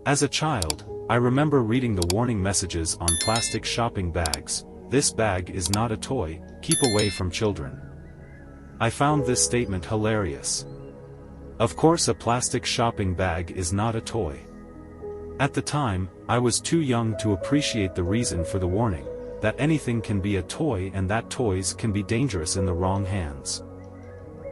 As a child, I remember reading the warning messages on plastic shopping bags. "This bag is not a toy, keep away from children." I found this statement hilarious. Of course, a plastic shopping bag is not a toy. At the time, I was too young to appreciate the reason for the warning, that anything can be a toy and that toys can be dangerous in the wrong hands.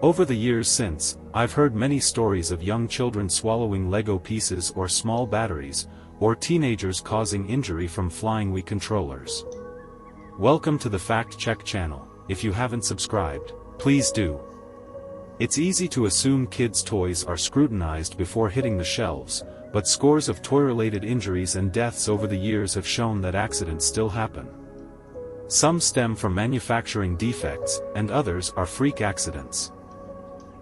Over the years since, I've heard many stories of young children swallowing Lego pieces or small batteries, or teenagers causing injury from flying Wii controllers. Welcome to the Fact Check channel. If you haven't subscribed, please do. It's easy to assume kids' toys are scrutinized before hitting the shelves, but scores of toy-related injuries and deaths over the years have shown that accidents still happen. Some stem from manufacturing defects, and others are freak accidents.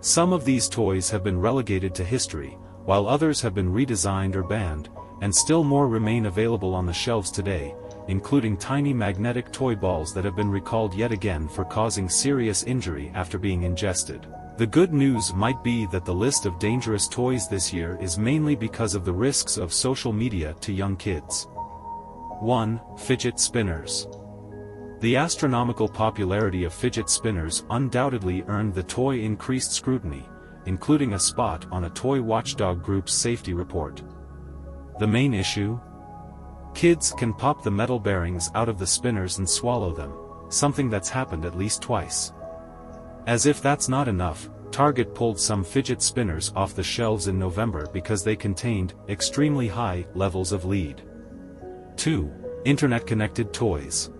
Some of these toys have been relegated to history, while others have been redesigned or banned, and still more remain available on the shelves today, including tiny magnetic toy balls that have been recalled yet again for causing serious injury after being ingested. The good news might be that the list of dangerous toys this year is mainly because of the risks of social media to young kids. 1. Fidget spinners. The astronomical popularity of fidget spinners undoubtedly earned the toy increased scrutiny, including a spot on a toy watchdog group's safety report. The main issue? Kids can pop the metal bearings out of the spinners and swallow them, something that's happened at least twice. As if that's not enough, Target pulled some fidget spinners off the shelves in November because they contained extremely high levels of lead. 2. Internet-connected toys.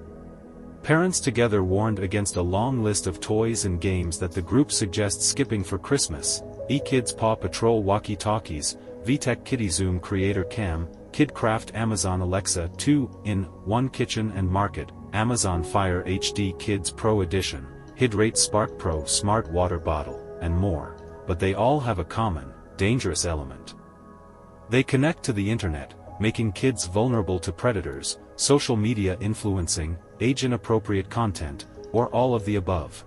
Parents together warned against a long list of toys and games that the group suggests skipping for Christmas: eKids Paw Patrol walkie-talkies, VTech Kitty Zoom Creator Cam, KidCraft Amazon Alexa 2-in-1 Kitchen and Market, Amazon Fire HD Kids Pro Edition, Hydrate Spark Pro Smart Water Bottle, and more, but they all have a common, dangerous element. They connect to the internet, making kids vulnerable to predators, social media influencing, age-inappropriate content, or all of the above.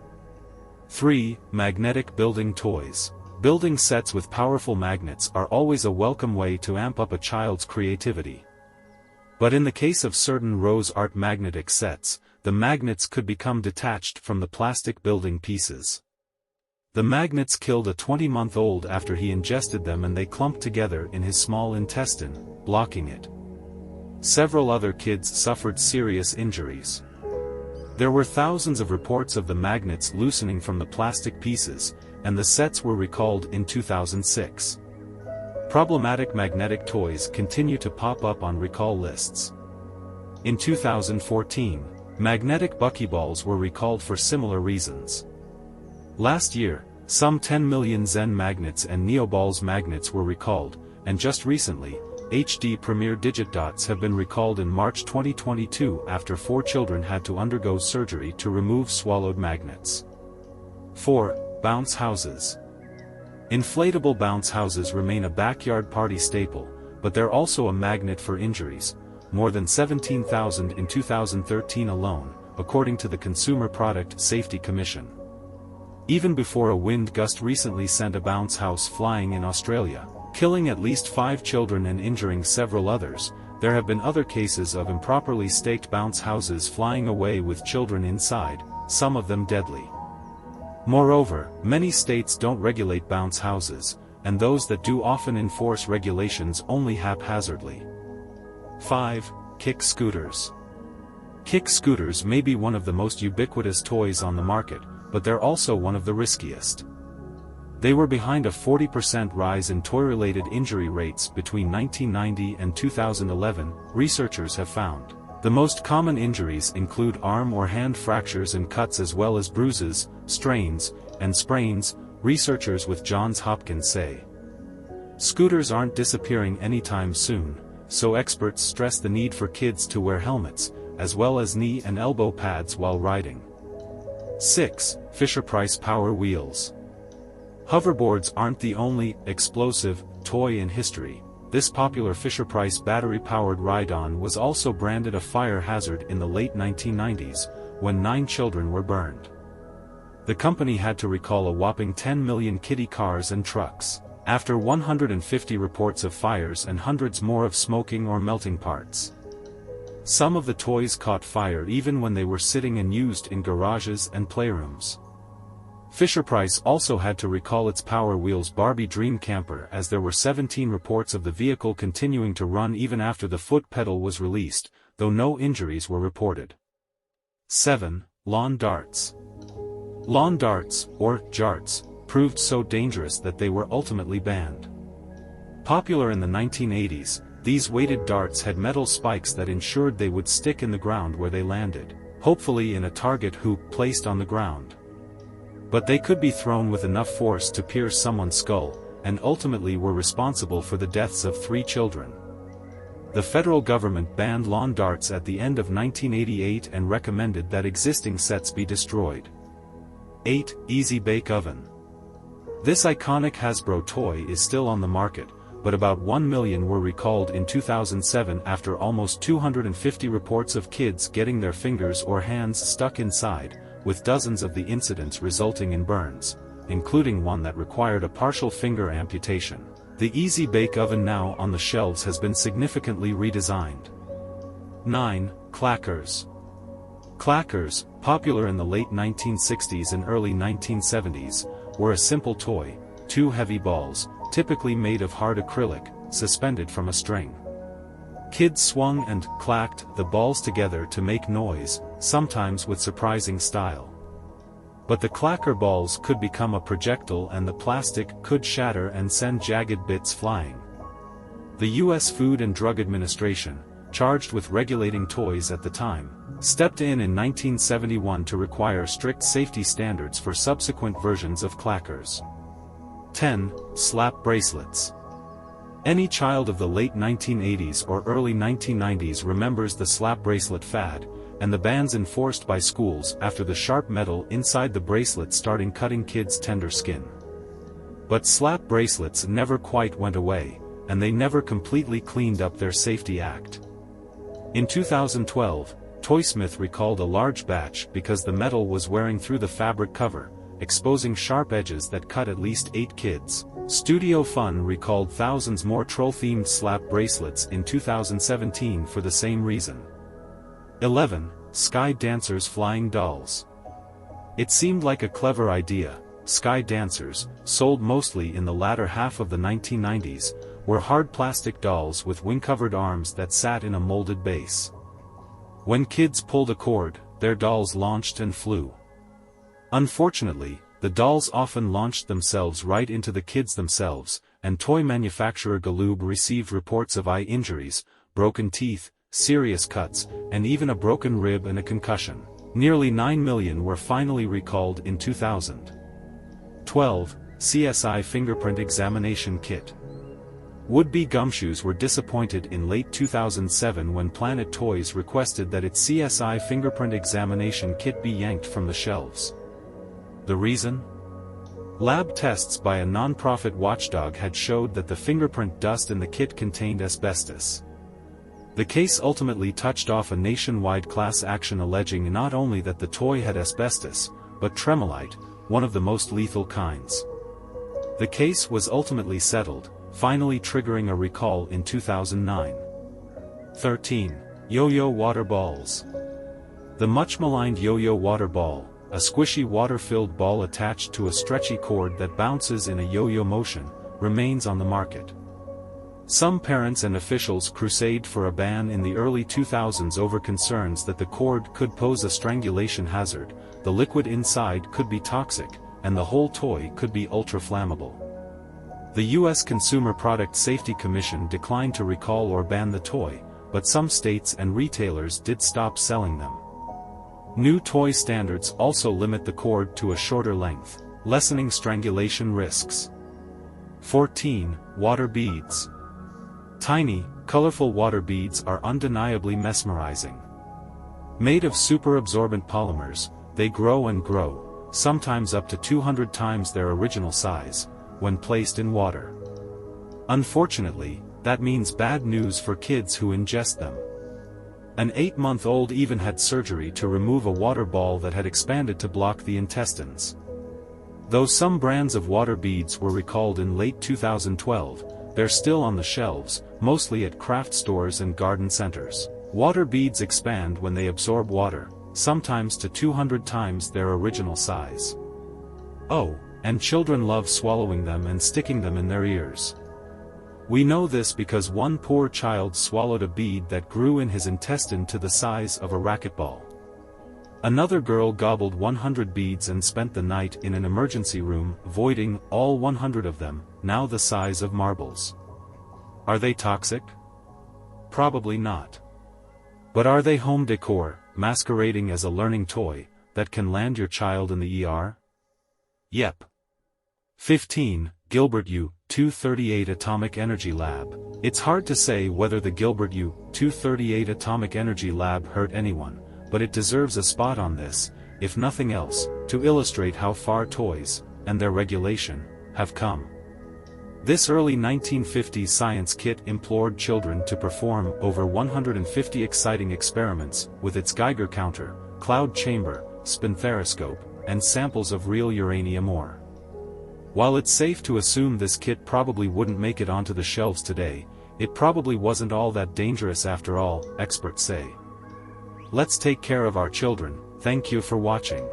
3. Magnetic building toys. Building sets with powerful magnets are always a welcome way to amp up a child's creativity. But in the case of certain Rose Art magnetic sets, the magnets could become detached from the plastic building pieces. The magnets killed a 20-month-old after he ingested them, and they clumped together in his small intestine, blocking it. Several other kids suffered serious injuries. There were thousands of reports of the magnets loosening from the plastic pieces, and the sets were recalled in 2006. Problematic magnetic toys continue to pop up on recall lists. In 2014, magnetic buckyballs were recalled for similar reasons. Last year, some 10 million Zen magnets and Neoballs magnets were recalled, and just recently, HD Premier Digit Dots have been recalled in March 2022 after 4 children had to undergo surgery to remove swallowed magnets. 4. Bounce houses. Inflatable bounce houses remain a backyard party staple, but they're also a magnet for injuries, more than 17,000 in 2013 alone, according to the Consumer Product Safety Commission. Even before a wind gust recently sent a bounce house flying in Australia, killing at least 5 children and injuring several others, there have been other cases of improperly staked bounce houses flying away with children inside, some of them deadly. Moreover, many states don't regulate bounce houses, and those that do often enforce regulations only haphazardly. 5. Kick scooters. Kick scooters may be one of the most ubiquitous toys on the market, but they're also one of the riskiest. They were behind a 40% rise in toy-related injury rates between 1990 and 2011, researchers have found. The most common injuries include arm or hand fractures and cuts, as well as bruises, strains, and sprains, researchers with Johns Hopkins say. Scooters aren't disappearing anytime soon, so experts stress the need for kids to wear helmets, as well as knee and elbow pads while riding. 6. Fisher-Price Power Wheels. Hoverboards aren't the only explosive toy in history. This popular Fisher-Price battery-powered ride-on was also branded a fire hazard in the late 1990s, when 9 children were burned. The company had to recall a whopping 10 million kiddie cars and trucks. after 150 reports of fires and hundreds more of smoking or melting parts. Some of the toys caught fire even when they were sitting and used in garages and playrooms. Fisher-Price also had to recall its Power Wheels Barbie Dream Camper as there were 17 reports of the vehicle continuing to run even after the foot pedal was released, though no injuries were reported. 7. Lawn darts. Lawn darts, or jarts, proved so dangerous that they were ultimately banned. Popular in the 1980s, these weighted darts had metal spikes that ensured they would stick in the ground where they landed, hopefully in a target hoop placed on the ground. But they could be thrown with enough force to pierce someone's skull, and ultimately were responsible for the deaths of 3 children. The federal government banned lawn darts at the end of 1988 and recommended that existing sets be destroyed. 8. Easy Bake Oven. This iconic Hasbro toy is still on the market, but about 1 million were recalled in 2007 after almost 250 reports of kids getting their fingers or hands stuck inside, with dozens of the incidents resulting in burns, including one that required a partial finger amputation. The Easy Bake Oven now on the shelves has been significantly redesigned. 9. Clackers. Clackers, popular in the late 1960s and early 1970s, were a simple toy, 2 heavy balls, typically made of hard acrylic, suspended from a string. Kids swung and clacked the balls together to make noise, sometimes with surprising style. But the clacker balls could become a projectile and the plastic could shatter and send jagged bits flying. The U.S. Food and Drug Administration, charged with regulating toys at the time, stepped in 1971 to require strict safety standards for subsequent versions of clackers. 10. Slap bracelets. Any child of the late 1980s or early 1990s remembers the slap bracelet fad, and the bans enforced by schools after the sharp metal inside the bracelet started cutting kids' tender skin. But slap bracelets never quite went away, and they never completely cleaned up their safety act. In 2012, Toysmith recalled a large batch because the metal was wearing through the fabric cover, exposing sharp edges that cut at least 8 kids. Studio Fun recalled thousands more troll-themed slap bracelets in 2017 for the same reason. 11. Sky Dancers Flying Dolls. It seemed like a clever idea. Sky Dancers, sold mostly in the latter half of the 1990s, were hard plastic dolls with wing-covered arms that sat in a molded base. When kids pulled a cord, their dolls launched and flew. Unfortunately, the dolls often launched themselves right into the kids themselves, and toy manufacturer Galoob received reports of eye injuries, broken teeth, serious cuts, and even a broken rib and a concussion. Nearly 9 million were finally recalled in 2000. 12. CSI Fingerprint Examination Kit. Would-be gumshoes were disappointed in late 2007 when Planet Toys requested that its CSI Fingerprint Examination Kit be yanked from the shelves. The reason? Lab tests by a non-profit watchdog had showed that the fingerprint dust in the kit contained asbestos. The case ultimately touched off a nationwide class action alleging not only that the toy had asbestos, but tremolite, one of the most lethal kinds. The case was ultimately settled, finally triggering a recall in 2009. 13. Yo-yo water balls. The much-maligned yo-yo water ball, a squishy water-filled ball attached to a stretchy cord that bounces in a yo-yo motion, remains on the market. Some parents and officials crusade for a ban in the early 2000s over concerns that the cord could pose a strangulation hazard, the liquid inside could be toxic, and the whole toy could be ultra-flammable. The U.S. Consumer Product Safety Commission declined to recall or ban the toy, but some states and retailers did stop selling them. New toy standards also limit the cord to a shorter length, lessening strangulation risks. 14. Water beads. Tiny, colorful water beads are undeniably mesmerizing. Made of super-absorbent polymers, they grow and grow, sometimes up to 200 times their original size, when placed in water. Unfortunately, that means bad news for kids who ingest them. An 8-month-old even had surgery to remove a water ball that had expanded to block the intestines. Though some brands of water beads were recalled in late 2012, they're still on the shelves, mostly at craft stores and garden centers. Water beads expand when they absorb water, sometimes to 200 times their original size. Oh, and children love swallowing them and sticking them in their ears. We know this because one poor child swallowed a bead that grew in his intestine to the size of a racquetball. Another girl gobbled 100 beads and spent the night in an emergency room, voiding all 100 of them, now the size of marbles. Are they toxic? Probably not. But are they home decor, masquerading as a learning toy, that can land your child in the ER? Yep. 15. Gilbert U-238 Atomic Energy Lab. It's hard to say whether the Gilbert U-238 Atomic Energy Lab hurt anyone, but it deserves a spot on this, if nothing else, to illustrate how far toys, and their regulation, have come. This early 1950s science kit implored children to perform over 150 exciting experiments with its Geiger counter, cloud chamber, spinthariscope, and samples of real uranium ore. While it's safe to assume this kit probably wouldn't make it onto the shelves today, it probably wasn't all that dangerous after all, experts say. Let's take care of our children. Thank you for watching.